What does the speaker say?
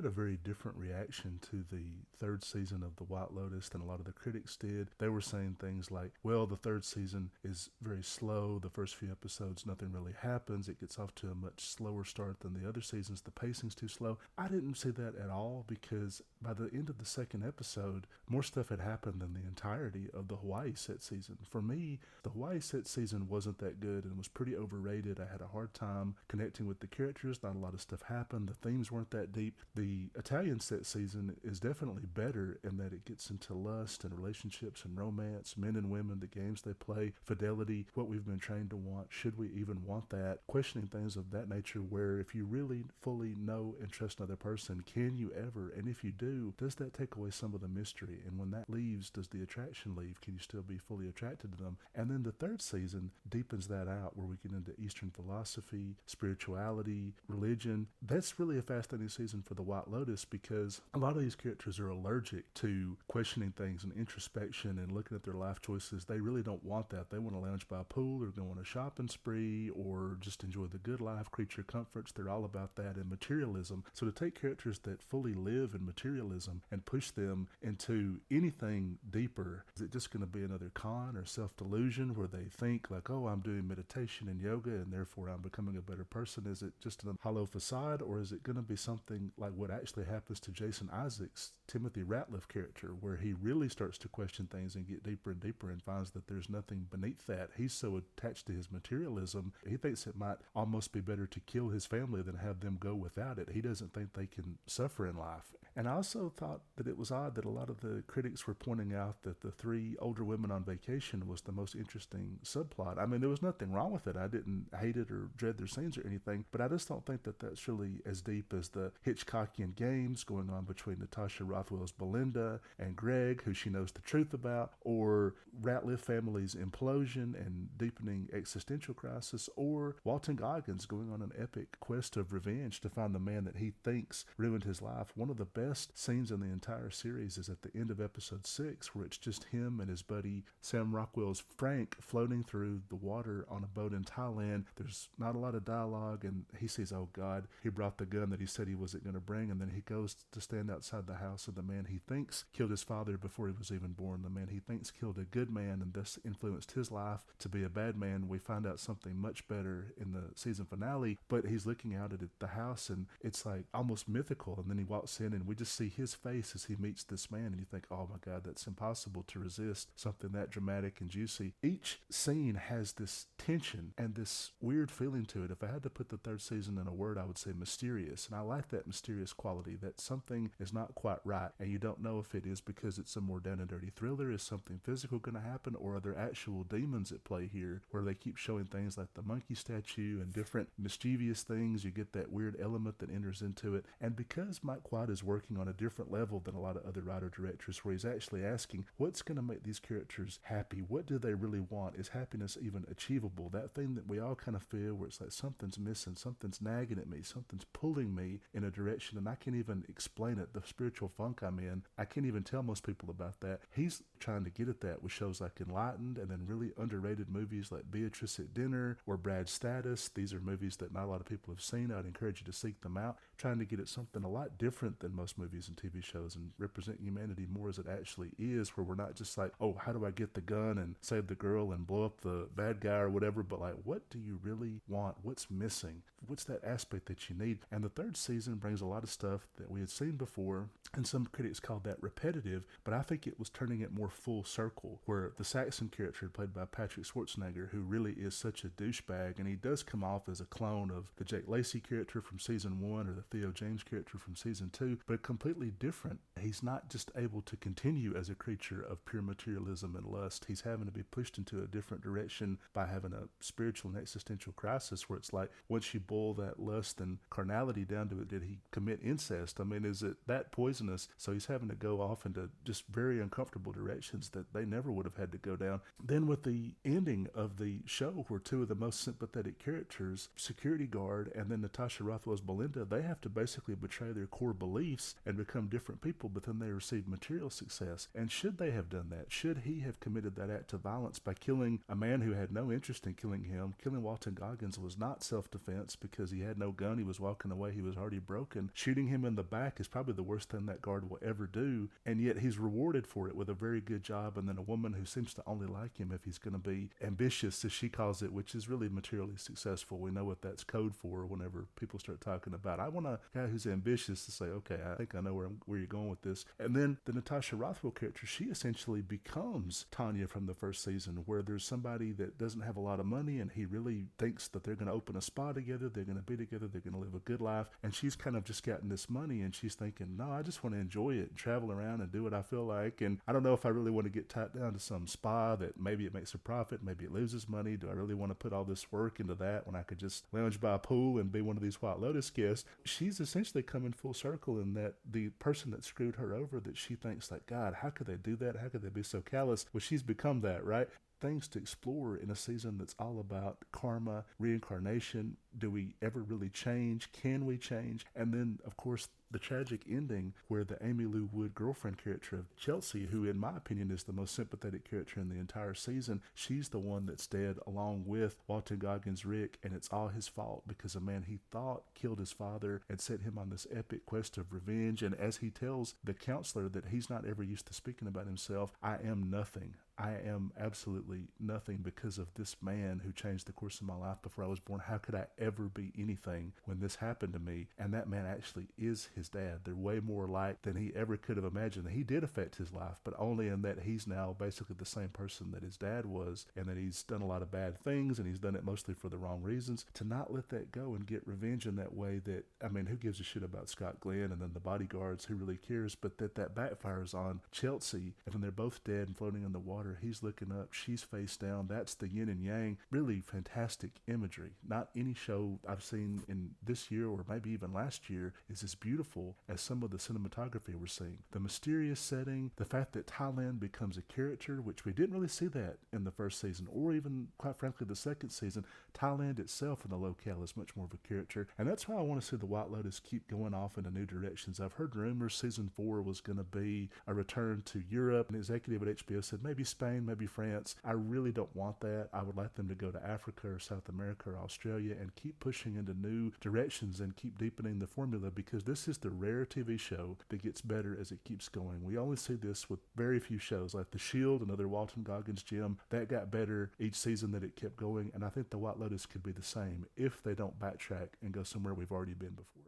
a very different reaction to the third season of The White Lotus than a lot of the critics did. They were saying things like, well, the third season is very slow. The first few episodes, nothing really happens. It gets off to a much slower start than the other seasons. The pacing's too slow. I didn't see that at all, because by the end of the second episode, more stuff had happened than the entirety of the Hawaii set season. For me, the Hawaii set season wasn't that good and was pretty overrated. I had a hard time connecting with the characters. Not a lot of stuff happened. The themes weren't that deep. The Italian set season is definitely better in that it gets into lust and relationships and romance, men and women, the games they play, fidelity, what we've been trained to want. Should we even want that? Questioning things of that nature, where if you really fully know and trust another person, can you ever? And if you do, does that take away some of the mystery? And when that leaves, does the attraction leave? Can you still be fully attracted to them? And then the third season deepens that out, where we get into Eastern philosophy, spirituality, religion. That's really a fascinating season for the White Lotus, because a lot of these characters are allergic to questioning things and introspection and looking at their life choices. They really don't want that. They want to lounge by a pool or go on a shopping spree or just enjoy the good life, creature comforts. They're all about that and materialism. So to take characters that fully live in materialism and push them into anything deeper, is it just going to be another con or self-delusion where they think like, oh, I'm doing meditation and yoga and therefore I'm becoming a better person? Is it just a hollow facade, or is it going to be something like what actually happens to Jason Isaacs' Timothy Ratliff character, where he really starts to question things and get deeper and deeper and finds that there's nothing beneath that? He's so attached to his materialism, he thinks it might almost be better to kill his family than have them go without it. He doesn't think they can suffer in life. And I also thought that it was odd that a lot of the critics were pointing out that the three older women on vacation was the most interesting subplot. I mean, there was nothing wrong with it. I didn't hate it or dread their scenes or anything, but I just don't think that that's really as deep as the Hitchcockian games going on between Natasha Rothwell's Belinda and Greg, who she knows the truth about, or Ratliff family's implosion and deepening existential crisis, or Walton Goggins going on an epic quest of revenge to find the man that he thinks ruined his life. One of the best scenes in the entire series is at the end of episode 6, where it's just him and his buddy Sam Rockwell's Frank floating through the water on a boat in Thailand. There's not a lot of dialogue, and he sees, oh God, he brought the gun that he said he wasn't going to bring, and then he goes to stand outside the house of the man he thinks killed his father before he was even born, the man he thinks killed a good man and thus influenced his life to be a bad man. We find out something much better in the season finale, but he's looking out at the house and it's like almost mythical, and then he walks in and we just see his face as he meets this man, and you think, oh my God, that's impossible to resist something that dramatic and juicy. Each scene has this tension and this weird feeling to it. If I had to put the third season in a word, I would say mysterious, and I like that mysterious quality, that something is not quite right and you don't know if it is because it's a more down and dirty thriller. Is something physical going to happen, or are there actual demons at play here, where they keep showing things like the monkey statue and different mischievous things? You get that weird element that enters into it. And because Mike White is working on a different level than a lot of other writer-directors, where he's actually asking, what's going to make these characters happy? What do they really want? Is happiness even achievable? That thing that we all kind of feel where it's like something's missing, something's nagging at me, something's pulling me in a direction and I can't even explain it. The spiritual funk I'm in, I can't even tell most people about that. He's trying to get at that with shows like Enlightened, and then really underrated movies like Beatrice at Dinner or Brad's Status. These are movies that not a lot of people have seen. I'd encourage you to seek them out, trying to get at something a lot different than most movies and TV shows and represent humanity more as it actually is, where we're not just like, oh, how do I get the gun and save the girl and blow up the bad guy or whatever, but like, what do you really want? What's missing? What's that aspect that you need? And the third season brings a lot of stuff that we had seen before, and some critics called that repetitive, but I think it was turning it more full circle, where the Saxon character played by Patrick Schwarzenegger, who really is such a douchebag, and he does come off as a clone of the Jake Lacey character from season 1 or the Theo James character from season 2, but completely different. He's not just able to continue as a creature of pure materialism and lust. He's having to be pushed into a different direction by having a spiritual and existential crisis, where it's like, once you boil that lust and carnality down to it, did he commit incest? I mean, is it that poisonous? So he's having to go off into just very uncomfortable directions that they never would have had to go down. Then with the ending of the show, where two of the most sympathetic characters, security guard and then Natasha Rothwell's Belinda, they have to basically betray their core beliefs and become different people, but then they receive material success. And should they have done that? Should he have committed that act of violence by killing a man who had no interest in killing him? Killing Walton Goggins was not self-defense because he had no gun, he was walking away, he was already broken. Shooting shooting him in the back is probably the worst thing that guard will ever do, and yet he's rewarded for it with a very good job. And then a woman who seems to only like him if he's going to be ambitious, as she calls it, which is really materially successful. We know what that's code for whenever people start talking about, I want a guy who's ambitious, to say, okay, I think I know where you're going with this. And then the Natasha Rothwell character, she essentially becomes Tanya from the first season, where there's somebody that doesn't have a lot of money, and he really thinks that they're going to open a spa together, they're going to be together, they're going to live a good life. And she's kind of just gotten this money, and she's thinking, no, I just want to enjoy it and travel around and do what I feel like. And I don't know if I really want to get tied down to some spa that maybe it makes a profit, maybe it loses money. Do I really want to put all this work into that when I could just lounge by a pool and be one of these White Lotus guests? She's essentially coming full circle in that the person that screwed her over, that she thinks like, God, how could they do that? How could they be so callous? Well, she's become that, right? Things to explore in a season that's all about karma, reincarnation. Do we ever really change? Can we change? And then, of course, the tragic ending where the Amy Lou Wood girlfriend character of Chelsea, who in my opinion is the most sympathetic character in the entire season, she's the one that's dead along with Walton Goggins' Rick, and it's all his fault because a man he thought killed his father and set him on this epic quest of revenge. And as he tells the counselor that he's not ever used to speaking about himself, I am nothing. I am absolutely nothing because of this man who changed the course of my life before I was born. How could I ever be anything when this happened to me? And that man actually is his dad. They're way more alike than he ever could have imagined. He did affect his life, but only in that he's now basically the same person that his dad was, and that he's done a lot of bad things, and he's done it mostly for the wrong reasons. To not let that go and get revenge in that way, that, I mean, who gives a shit about Scott Glenn and then the bodyguards, who really cares? But that backfires on Chelsea, and when they're both dead and floating in the water, he's looking up, she's face down. That's the yin and yang. Really fantastic imagery. Not any show I've seen in this year or maybe even last year is as beautiful as some of the cinematography we're seeing. The mysterious setting, the fact that Thailand becomes a character, which we didn't really see that in the first season, or even, quite frankly, the second season. Thailand itself in the locale is much more of a character, and that's why I want to see the White Lotus keep going off into new directions. I've heard rumors season 4 was going to be a return to Europe. An executive at HBO said maybe Spain, maybe France. I really don't want that. I would like them to go to Africa or South America or Australia and keep pushing into new directions and keep deepening the formula, because this is the rare TV show that gets better as it keeps going. We only see this with very few shows, like The Shield, another Walton Goggins gem, that got better each season that it kept going, and I think the White Lotus could be the same if they don't backtrack and go somewhere we've already been before.